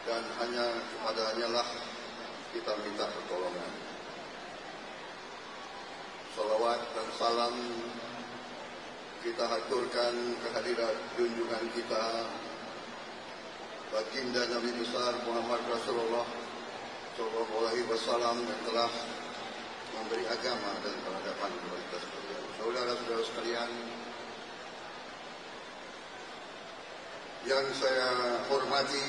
dan hanya kepadanya lah kita minta pertolongan. Salawat dan salam kita haturkan kehadiran junjungan kita baginda Nabi besar Muhammad Rasulullah Sallallahu Alaihi Wasallam yang telah memberi agama dan peradaban kepada kita sekalian. Saudara-saudara sekalian yang saya hormati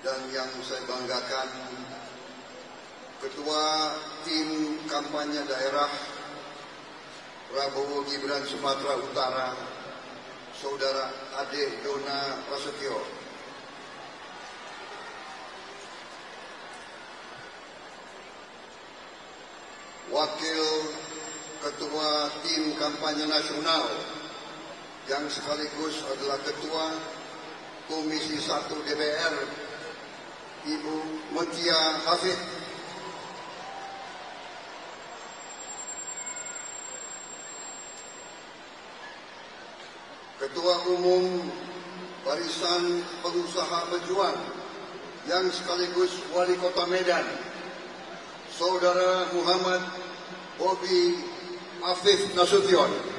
dan yang saya banggakan, Ketua Tim Kampanye Daerah Prabowo Gibran Sumatera Utara, Saudara Ade Dona Prasetyo, Wakil Ketua Tim Kampanye Nasional yang sekaligus adalah Ketua Komisi 1 DPR, Ibu Mutia Hafid, Ketua Umum Barisan Pengusaha Pejuang yang sekaligus Wali Kota Medan, Saudara Muhammad Bobi Afif Nasution,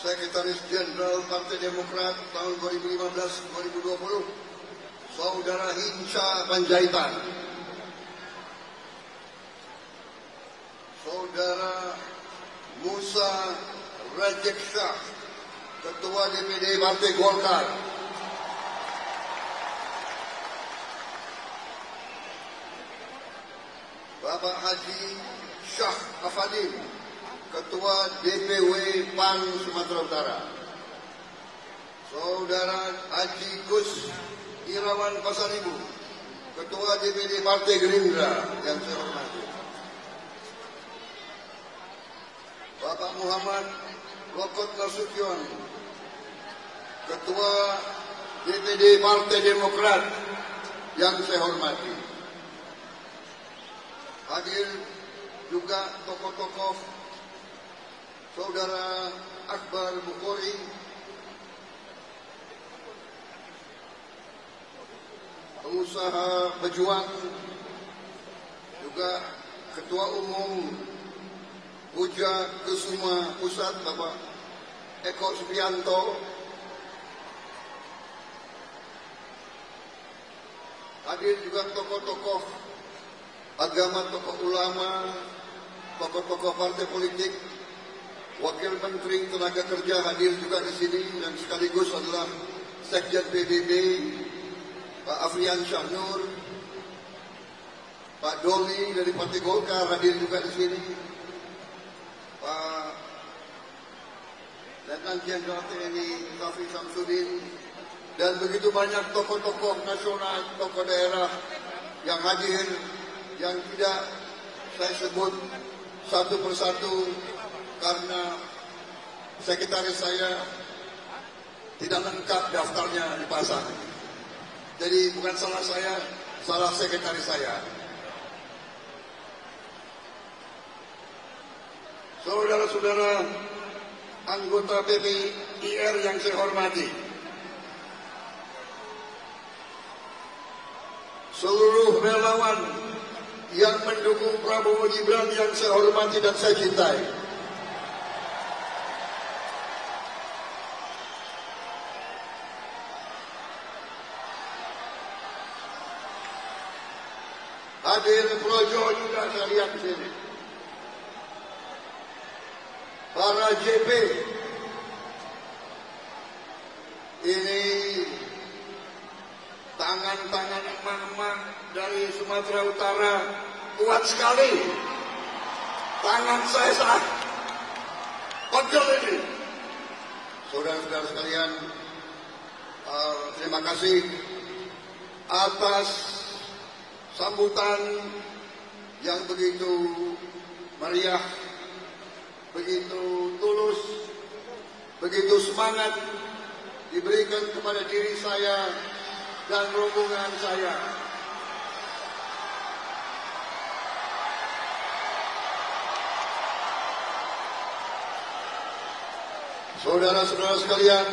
Sekretaris Jenderal Partai Demokrat tahun 2015-2020, Saudara Hinca Panjaitan, Saudara Musa Rajek Shah, Ketua DPD Partai Golkar, Bapak Haji Syah Afadim, Ketua DPW PAN Sumatera Utara, Saudara Haji Gus Irawan Pasaribu, Ketua DPD Partai Gerindra yang saya hormati, Bapak Muhammad Lokot Nasution, Ketua DPD Partai Demokrat yang saya hormati. Hadir juga tokoh-tokoh Saudara Akbar Bukhori, pengusaha pejuang, juga Ketua Umum Puja Kusuma Pusat Bapak Eko Subianto, hadir juga tokoh-tokoh agama, tokoh ulama, tokoh-tokoh partai politik, Wakil Menteri Tenaga Kerja hadir juga di sini dan sekaligus adalah Sekjen PBB Pak Afrian Syahnur, Pak Doli dari Partai Golkar hadir juga di sini, Pak Letnan Jenderal TNI Safi Samsudin, dan begitu banyak tokoh-tokoh nasional, tokoh daerah yang hadir, yang tidak saya sebut satu persatu karena sekretaris saya tidak lengkap daftarnya dipasang. Jadi bukan salah saya, salah sekretaris saya. Saudara-saudara anggota PPIR yang saya hormati, seluruh relawan yang mendukung Prabowo Gibran yang saya hormati dan saya cintai, hadir Projo juga saya lihat di sini, para JP, ini tangan-tangan emak-emak dari Sumatera Utara kuat sekali. Tangan saya sangat konyol ini. Saudara-saudara sekalian, terima kasih atas sambutan yang begitu meriah, begitu tulus, begitu semangat diberikan kepada diri saya dan rombongan saya. Saudara-saudara sekalian,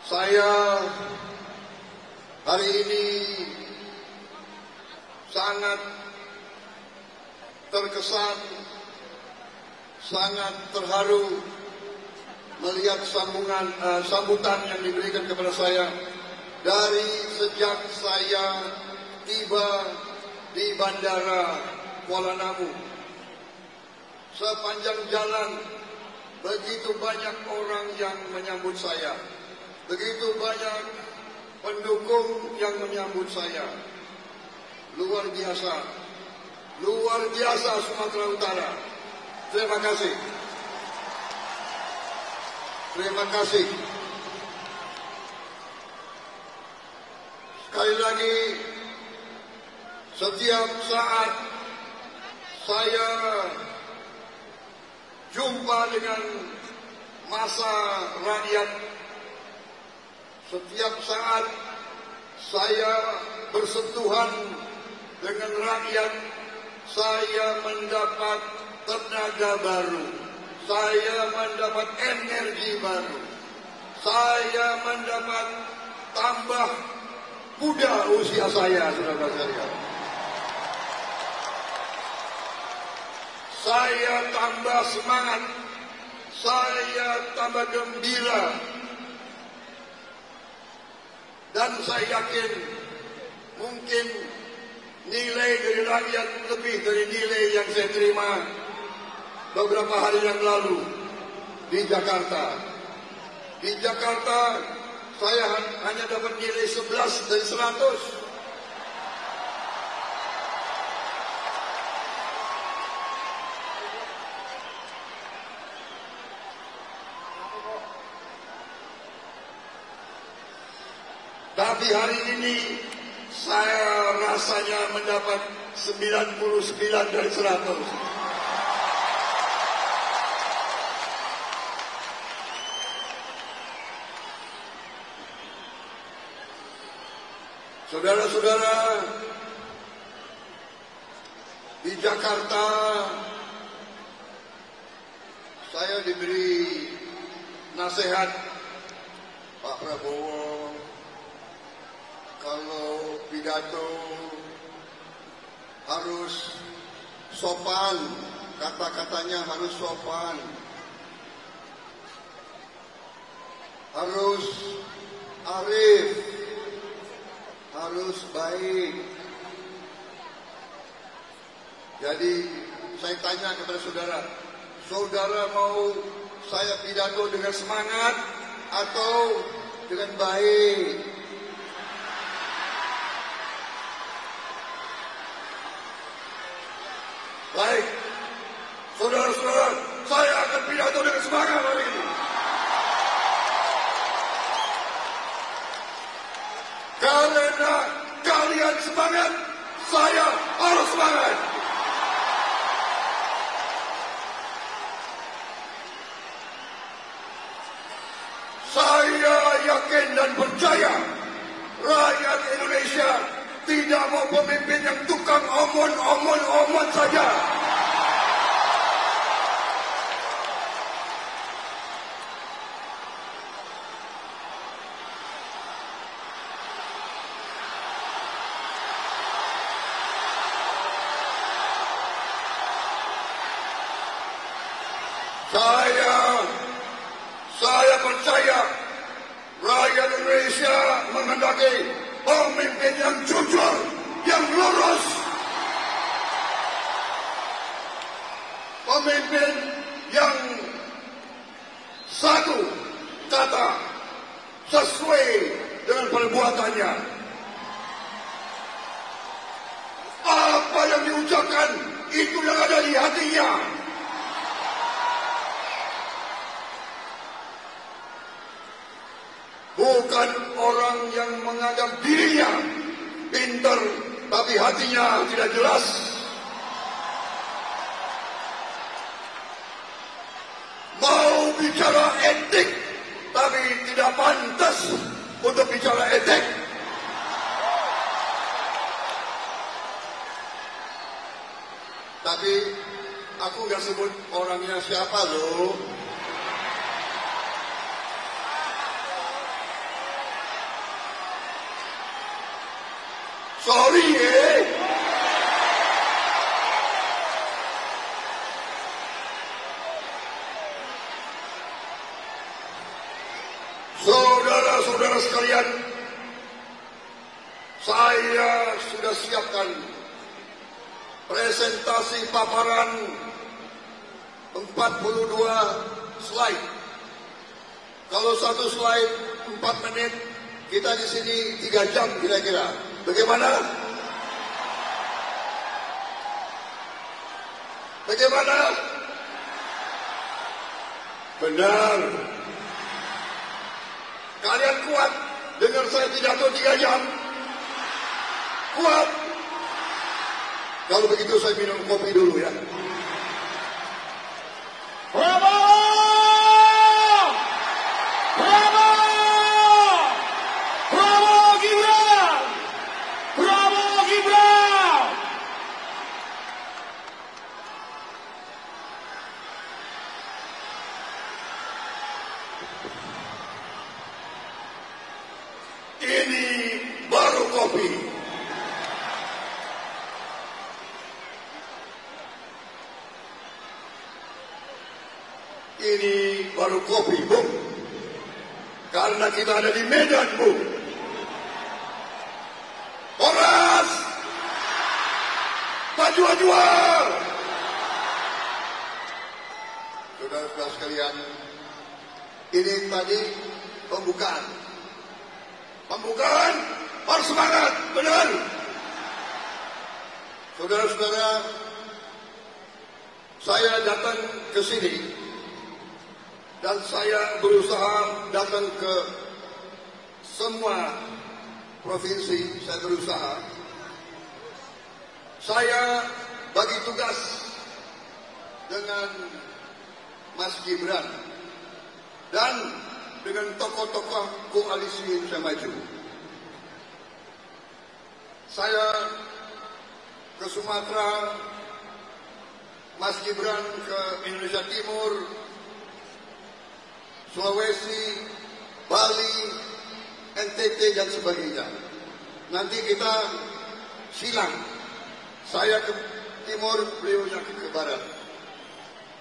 saya hari ini sangat terkesan, sangat terharu melihat sambutan yang diberikan kepada saya dari sejak saya tiba di Bandara Kuala Namu. Sepanjang jalan begitu banyak orang yang menyambut saya, begitu banyak pendukung yang menyambut saya. Luar biasa Sumatera Utara. Terima kasih. Terima kasih. Sekali lagi, setiap saat saya jumpa dengan massa rakyat, setiap saat saya bersentuhan dengan rakyat, saya mendapat tenaga baru, saya mendapat energi baru, saya mendapat tambah muda usia saya, saudara sekalian. Saya tambah semangat, saya tambah gembira, dan saya yakin mungkin nilai dari rakyat lebih dari nilai yang saya terima beberapa hari yang lalu di Jakarta. Di Jakarta saya hanya dapat nilai 11 dari 100. Tapi hari ini saya rasanya mendapat 99 dari 100. Saudara-saudara, di Jakarta saya diberi nasihat Pak Prabowo, kalau pidato harus sopan, kata-katanya harus sopan, harus arif, harus baik. Jadi saya tanya kepada saudara, saudara mau saya pidato dengan semangat atau dengan baik? Baik, saudara-saudara, saya akan pidato dengan semangat hari ini. Karena kalian semangat, saya harus semangat. Saya yakin dan percaya rakyat Indonesia tidak mau pemimpin yang tukang omon saja. Saya percaya rakyat Indonesia menghendaki pemimpin yang jujur, yang lurus, pemimpin yang satu kata sesuai dengan perbuatannya. Apa yang diucapkan itu yang ada di hatinya. Bukan orang yang menganggap dirinya pintar tapi hatinya tidak jelas. Mau bicara etik tapi tidak pantas untuk bicara etik. Tapi aku nggak sebut orangnya siapa loh. Sorry ya. Saudara-saudara sekalian, saya sudah siapkan presentasi paparan 42 slide. Kalau satu slide 4 menit, kita di sini 3 jam kira-kira. Bagaimana? Bagaimana? Benar. Kalian kuat dengar saya pidato 3 jam? Kuat? Kalau begitu saya minum kopi dulu ya. Bravo! Bravo! Bravo Gibran! Bravo Gibran! Ini baru kopi. Ini baru kopi, Bung. Karena kita ada di Medan, Bung. Horas! Maju-majuan! Saudara-saudara sekalian, ini tadi pembukaan. Pembukaan harus semangat, benar. Saudara-saudara, saya datang ke sini dan saya berusaha datang ke semua provinsi. Saya berusaha. Saya bagi tugas dengan Mas Gibran dan dengan tokoh-tokoh koalisi Indonesia Maju. Saya ke Sumatera, Mas Gibran ke Indonesia Timur, Sulawesi, Bali, NTT dan sebagainya. Nanti kita silang. Saya ke timur, beliau ke barat.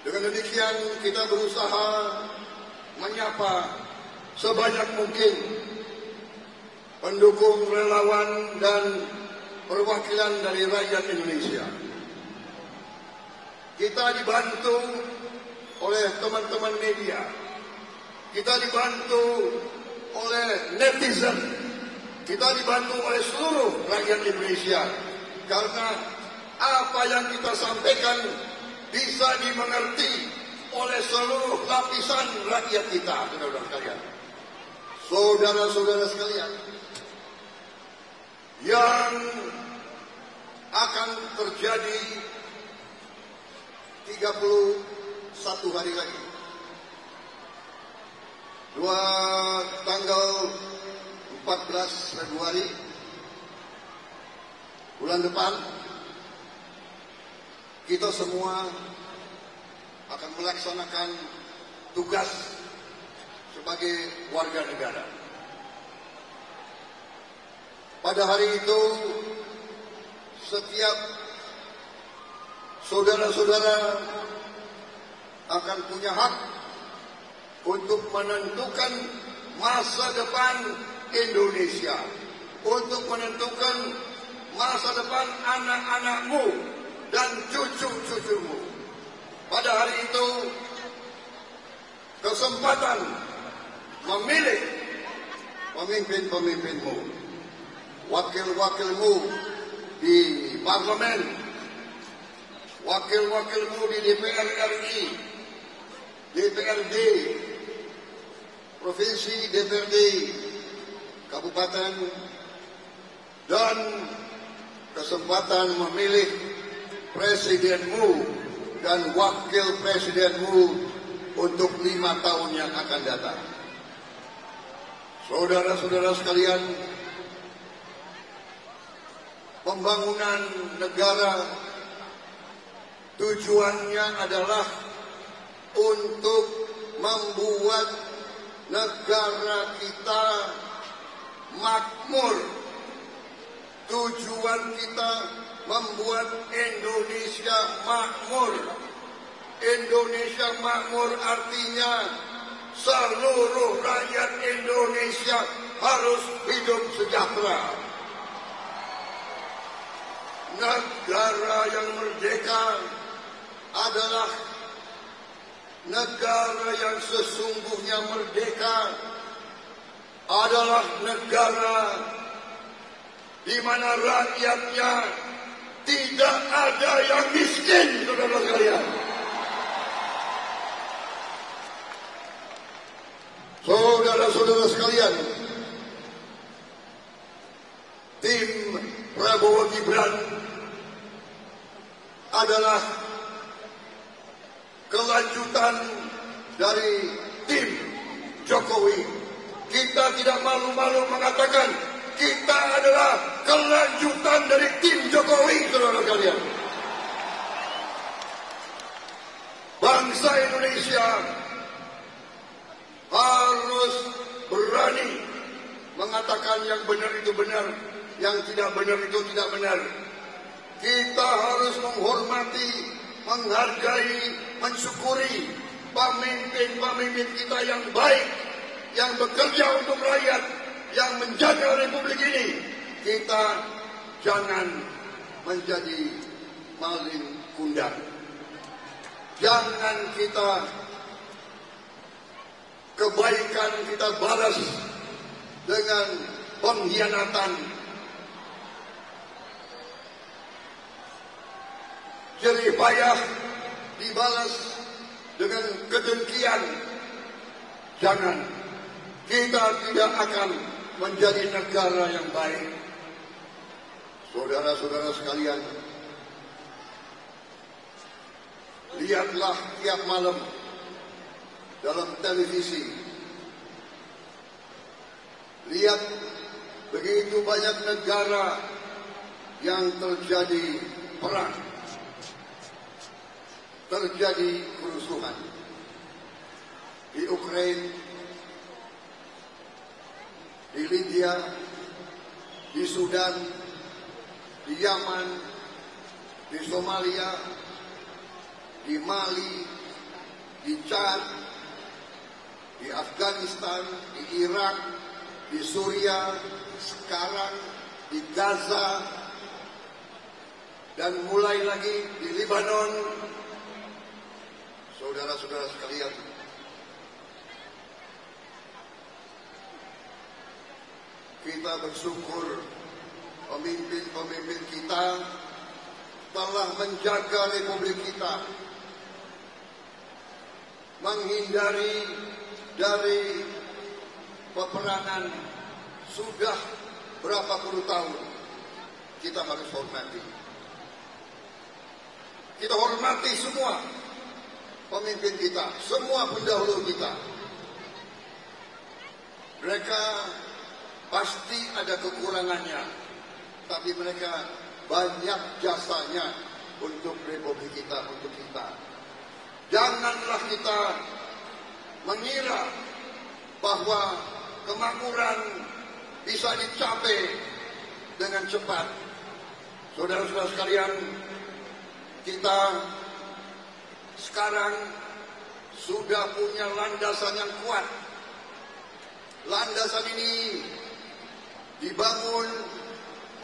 Dengan demikian kita berusaha menyapa sebanyak mungkin pendukung, relawan, dan perwakilan dari rakyat Indonesia. Kita dibantu oleh teman-teman media. Kita dibantu oleh netizen. Kita dibantu oleh seluruh rakyat Indonesia. Karena apa yang kita sampaikan bisa dimengerti oleh seluruh lapisan rakyat kita, saudara-saudara sekalian. Saudara-saudara sekalian, yang akan terjadi 31 hari lagi. Tanggal 14 Februari bulan depan, kita semua akan melaksanakan tugas sebagai warga negara. Pada hari itu, setiap saudara-saudara akan punya hak untuk menentukan masa depan Indonesia, untuk menentukan masa depan anak-anakmu dan cucu-cucumu. Pada hari itu, kesempatan memilih pemimpin-pemimpinmu, wakil-wakilmu di parlemen, wakil-wakilmu di DPR RI, DPRD, provinsi, DPRD, kabupaten, dan kesempatan memilih presidenmu dan wakil presidenmu untuk 5 tahun yang akan datang. Saudara-saudara sekalian, pembangunan negara Tujuannya adalah untuk membuat negara kita makmur. Tujuan kita membuat Indonesia makmur. Indonesia makmur artinya seluruh rakyat Indonesia harus hidup sejahtera. Negara yang merdeka adalah negara yang sesungguhnya merdeka, adalah negara di mana rakyatnya tidak ada yang miskin, saudara sekalian. Saudara-saudara sekalian, tim Prabowo Gibran adalah kelanjutan dari tim Jokowi. Kita tidak malu-malu mengatakan kita adalah kelanjutan dari tim Jokowi, saudara sekalian. Bangsa Indonesia harus berani mengatakan yang benar itu benar, yang tidak benar itu tidak benar. Kita harus menghormati, menghargai, mensyukuri pemimpin-pemimpin kita yang baik, yang bekerja untuk rakyat, yang menjaga republik ini. Kita jangan menjadi maling kundang. Jangan kita kebaikan kita balas dengan pengkhianatan. Jerih payah dibalas dengan kedengkian. Jangan. Kita tidak akan menjadi negara yang baik. Saudara-saudara sekalian, lihatlah tiap malam dalam televisi. Lihat begitu banyak negara yang terjadi perang, terjadi kerusuhan. Di Ukraina, di Libya, di Sudan, di Yaman, di Somalia, di Mali, di Chad, di Afghanistan, di Irak, di Suriah, sekarang di Gaza, dan mulai lagi di Lebanon. Saudara-saudara sekalian, kita bersyukur pemimpin-pemimpin kita telah menjaga republik kita, menghindari dari peperangan sudah berapa puluh tahun. Kita harus hormati. Kita hormati semua pemimpin kita, semua pendahulu kita. Mereka pasti ada kekurangannya, tapi mereka banyak jasanya untuk republik kita, untuk kita. Janganlah kita mengira bahwa kemakmuran bisa dicapai dengan cepat. Saudara-saudara sekalian, kita sekarang sudah punya landasan yang kuat. Landasan ini dibangun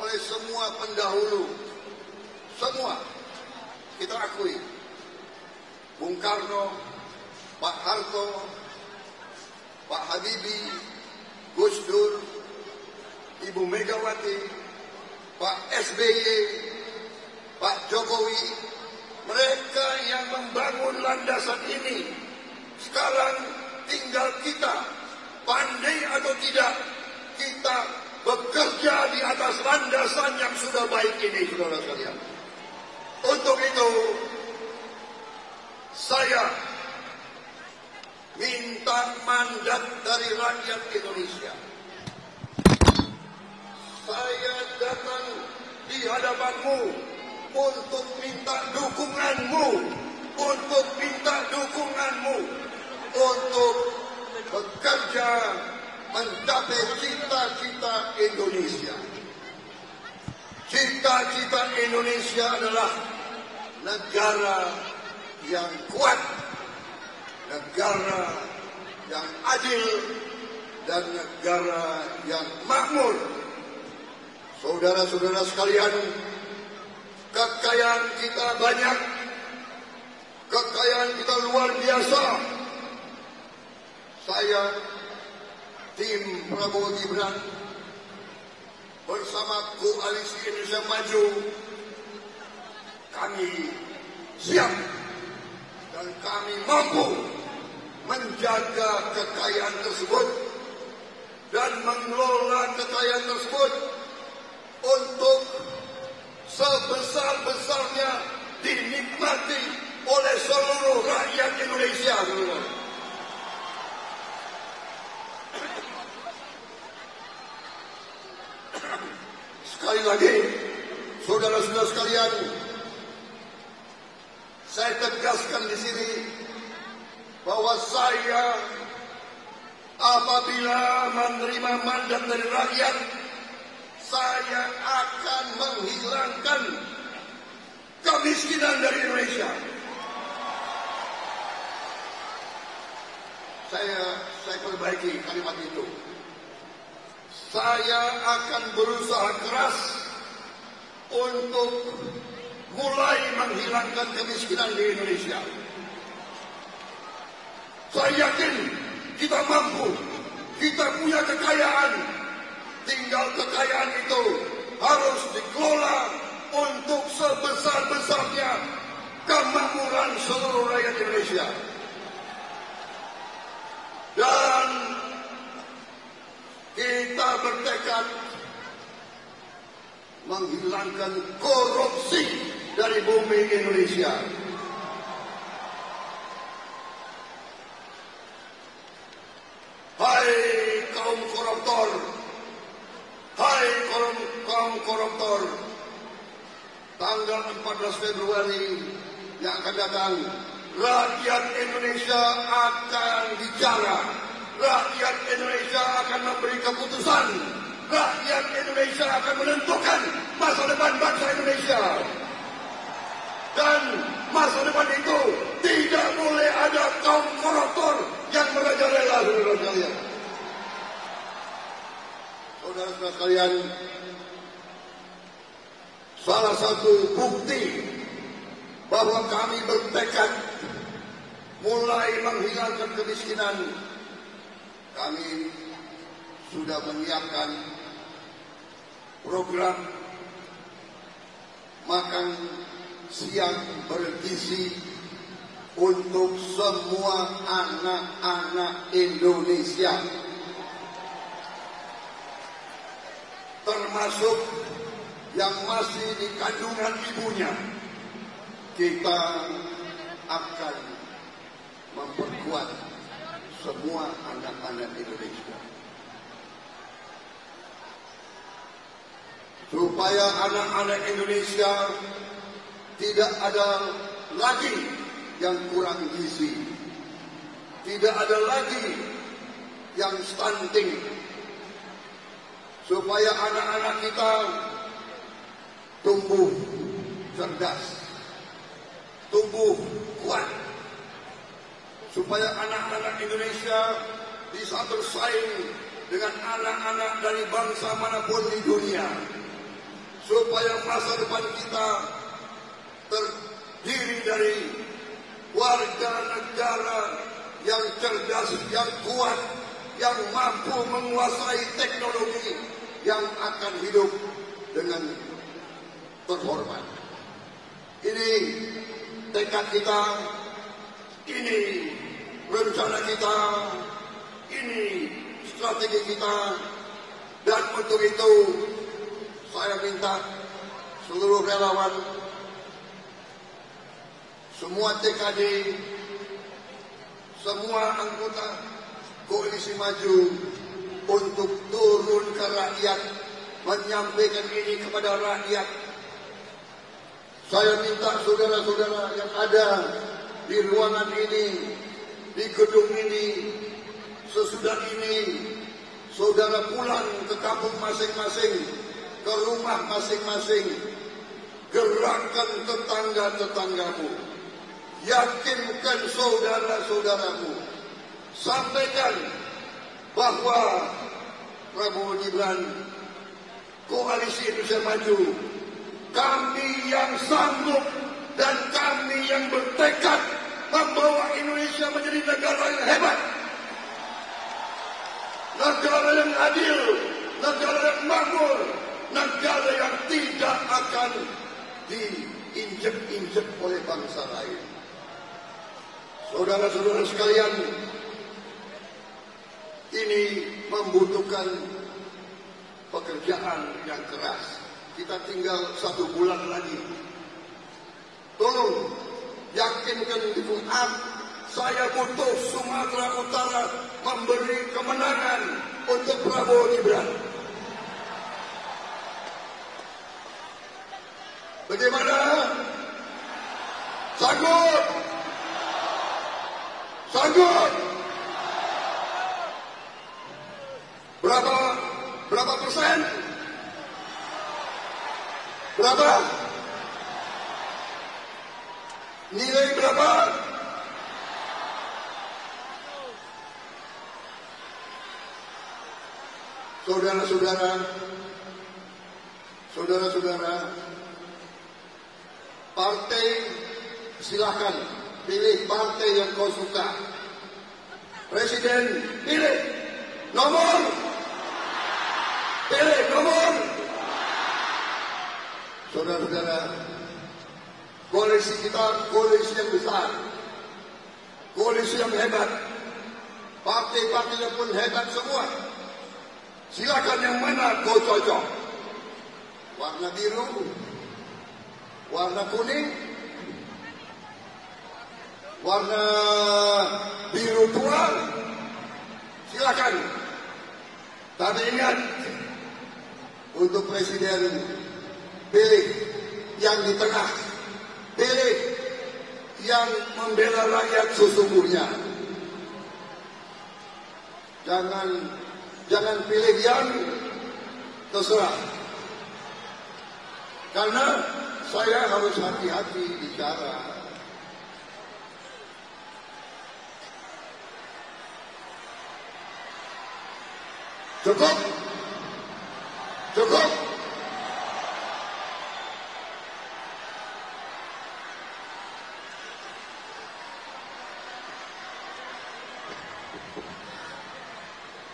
oleh semua pendahulu. Semua kita akui. Bung Karno, Pak Harto, Pak Habibie, Gus Dur, Ibu Megawati, Pak SBY, Pak Jokowi, mereka yang membangun landasan ini. Sekarang tinggal kita, pandai atau tidak, kita bekerja di atas landasan yang sudah baik ini, saudara sekalian. Untuk itu, saya minta mandat dari rakyat Indonesia. Saya datang di hadapanmu untuk minta dukunganmu, untuk bekerja mencapai cita-cita Indonesia. Cita-cita Indonesia adalah negara yang kuat, negara yang adil, dan negara yang makmur. Saudara-saudara sekalian, kekayaan kita banyak, kekayaan kita luar biasa. Saya, tim Prabowo Gibran, bersama Koalisi Indonesia Maju, kami siap dan kami mampu menjaga kekayaan tersebut dan mengelola kekayaan tersebut untuk sebesar-besarnya dinikmati oleh seluruh rakyat Indonesia. Sekali lagi, saudara-saudara sekalian, saya tegaskan di sini bahwa saya apabila menerima mandat dari rakyat, saya akan menghilangkan kemiskinan dari Indonesia. Saya perbaiki kalimat itu. Saya akan berusaha keras untuk mulai menghilangkan kemiskinan di Indonesia. Saya yakin kita mampu, kita punya kekayaan. Tinggal kekayaan itu harus dikelola untuk sebesar-besarnya kemakmuran seluruh rakyat Indonesia. Dan kita bertekad menghilangkan korupsi dari bumi Indonesia. Hai kaum koruptor, hai kaum koruptor, tanggal 14 Februari yang akan datang, rakyat Indonesia akan bicara. Rakyat Indonesia akan memberi keputusan. Rakyat Indonesia akan menentukan masa depan bangsa Indonesia. Dan masa depan itu tidak boleh ada kaum koruptor yang merajalela, saudara sekalian. Saudara-saudara sekalian, salah satu bukti bahwa kami bertekad mulai menghilangkan kemiskinan, kami sudah menyiapkan program makan siang bergizi untuk semua anak-anak Indonesia, termasuk yang masih di kandungan ibunya. Kita akan memperkuat semua anak-anak Indonesia supaya anak-anak Indonesia tidak ada lagi yang kurang gizi, tidak ada lagi yang stunting, supaya anak-anak kita tumbuh cerdas, tumbuh kuat, supaya anak-anak Indonesia bisa bersaing dengan anak-anak dari bangsa manapun di dunia, supaya masa depan kita terdiri dari warga negara yang cerdas, yang kuat, yang mampu menguasai teknologi, yang akan hidup dengan terhormat. Ini tekad kita, ini rencana kita, ini strategi kita, dan untuk itu saya minta seluruh relawan, semua TKD, semua anggota Koalisi Maju untuk turun ke rakyat, menyampaikan ini kepada rakyat, Saya minta saudara-saudara yang ada di ruangan ini, di gedung ini, sesudah ini, saudara pulang ke kampung masing-masing, ke rumah masing-masing, gerakkan tetangga-tetanggamu, yakinkan saudara-saudaramu, sampaikan bahwa Prabowo Gibran, Koalisi Indonesia Maju, kami yang sanggup dan kami yang bertekad membawa Indonesia menjadi negara yang hebat, negara yang adil, negara yang makmur, negara yang tidak akan diinjek-injek oleh bangsa lain. Saudara-saudara sekalian, ini membutuhkan pekerjaan yang keras. Kita tinggal 1 bulan lagi. Tolong yakinkan ibu saya butuh Sumatera Utara memberi kemenangan untuk Prabowo Gibran. Bagaimana? Sanggup? Sanggup? Berapa persen? Berapa? Nilai berapa? Saudara-saudara, partai silakan pilih partai yang kau suka. Presiden pilih nomor. Pilih nomor. Saudara-saudara, koalisi kita koalisi yang besar, koalisi yang hebat, partai-partainya pun hebat semua. Silakan yang mana kau cocok. Warna biru, warna kuning, warna biru tua, silakan. Tapi ingat, untuk presiden pilih yang di tengah, pilih yang membela rakyat sesungguhnya. Jangan pilih yang terserah. Karena saya harus hati-hati bicara. Cukup? Cukup?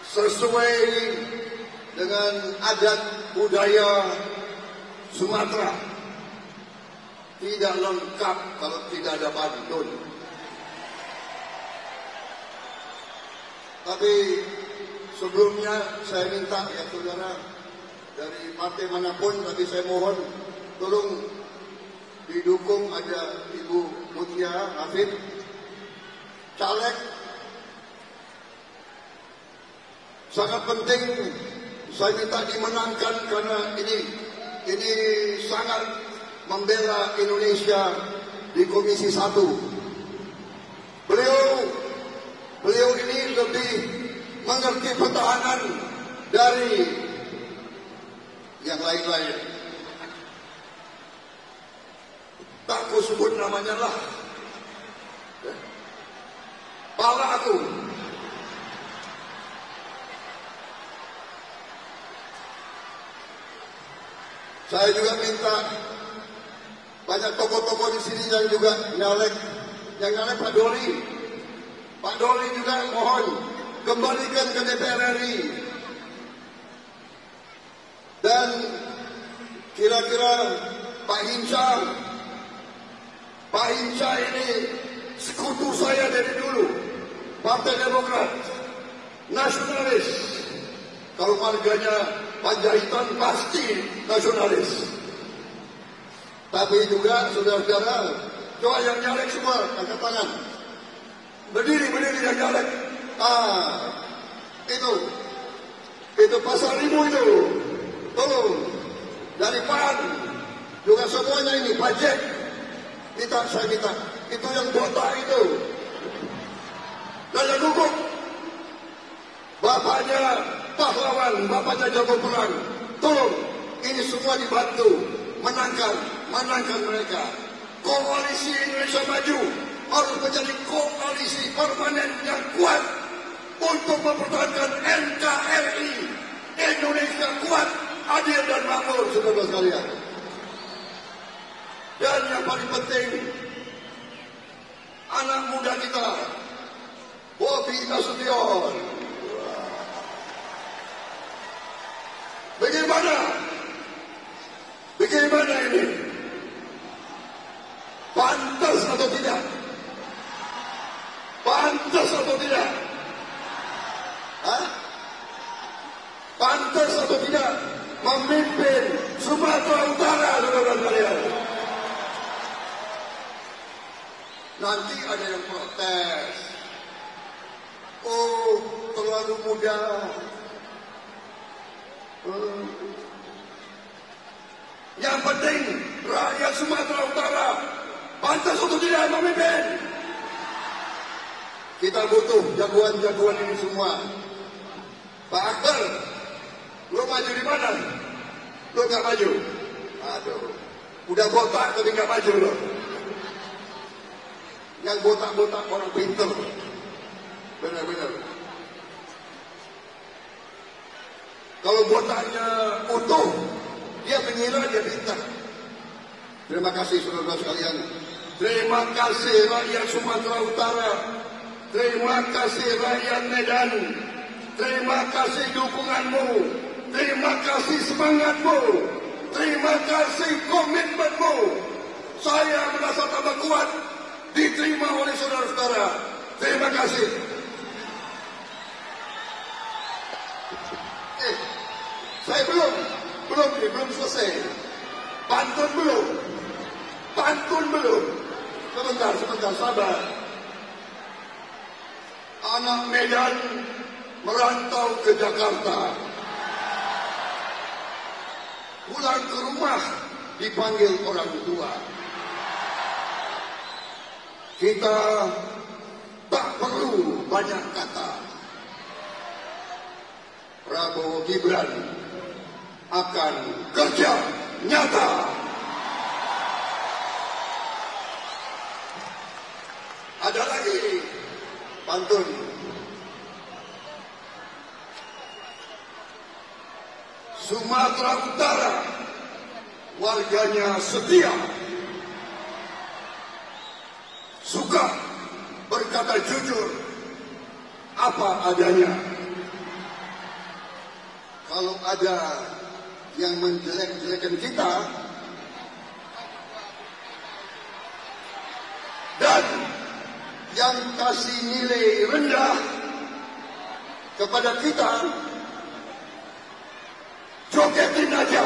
Sesuai dengan adat budaya Sumatera, tidak lengkap kalau tidak ada pantun. Tapi sebelumnya saya minta ya saudara, dari partai manapun, tapi saya mohon tolong didukung, ada Ibu Mutia Hafid, caleg. Sangat penting saya minta dimenangkan karena ini sangat membela Indonesia di Komisi 1. Beliau ini lebih mengerti pertahanan dari yang lain-lain. Tak ku sebut namanya lah. Pala aku. Saya juga minta banyak tokoh-tokoh di sini yang juga nyalek Pak Doli. Pak Doli juga mohon kembalikan ke DPR RI. Dan kira-kira Pak Hinca ini sekutu saya dari dulu. Partai Demokrat, nasionalis. Kalau marganya Panjaitan pasti nasionalis. Tapi juga saudara-saudara, coba yang nyalek semua angkat tangan. Berdiri yang nyalek. Itu Pasar Ribu itu. Tolong dari PAN, juga semuanya ini budget. Saya minta itu yang botak itu dan yang gugup. Bapaknya pahlawan, bapaknya jago perang. Tolong ini semua dibantu menangkan mereka. Koalisi Indonesia Maju harus menjadi koalisi permanen yang kuat untuk mempertahankan NKRI. Indonesia kuat, adil dan makmur, saudara sekalian. Dan yang paling penting, anak muda kita, Bobi Nasution. Bagaimana ini? Pantas atau tidak? Pantas atau tidak? Hah? Pantas atau tidak memimpin Sumatera Utara, saudara sekalian? Nanti ada yang protes. Oh, terlalu muda. Yang penting rakyat Sumatera Utara pantas atau tidak memimpin. Kita butuh jagoan-jagoan ini semua. Pak Akbar, lo maju di mana? Lo nggak maju? Aduh, udah botak tapi nggak maju lo. Yang botak-botak orang pinter, benar-benar. Kalau botaknya utuh, dia mengira dia pintar. Terima kasih saudara sekalian. Terima kasih rakyat Sumatera Utara. Terima kasih rakyat Medan. Terima kasih dukunganmu. Terima kasih semangatmu. Terima kasih komitmenmu. Saya merasa tambah kuat diterima oleh saudara-saudara. Terima kasih. Saya belum selesai. Pantun belum. Sebentar, sabar. Anak Medan merantau ke Jakarta. Pulang ke rumah dipanggil orang tua. Kita tak perlu banyak kata. Prabowo Gibran akan kerja nyata. Ada lagi pantun. Sumatera Utara warganya setia, suka berkata jujur apa adanya. Kalau ada yang menjelek-jelekan kita dan yang kasih nilai rendah kepada kita, jogetin aja.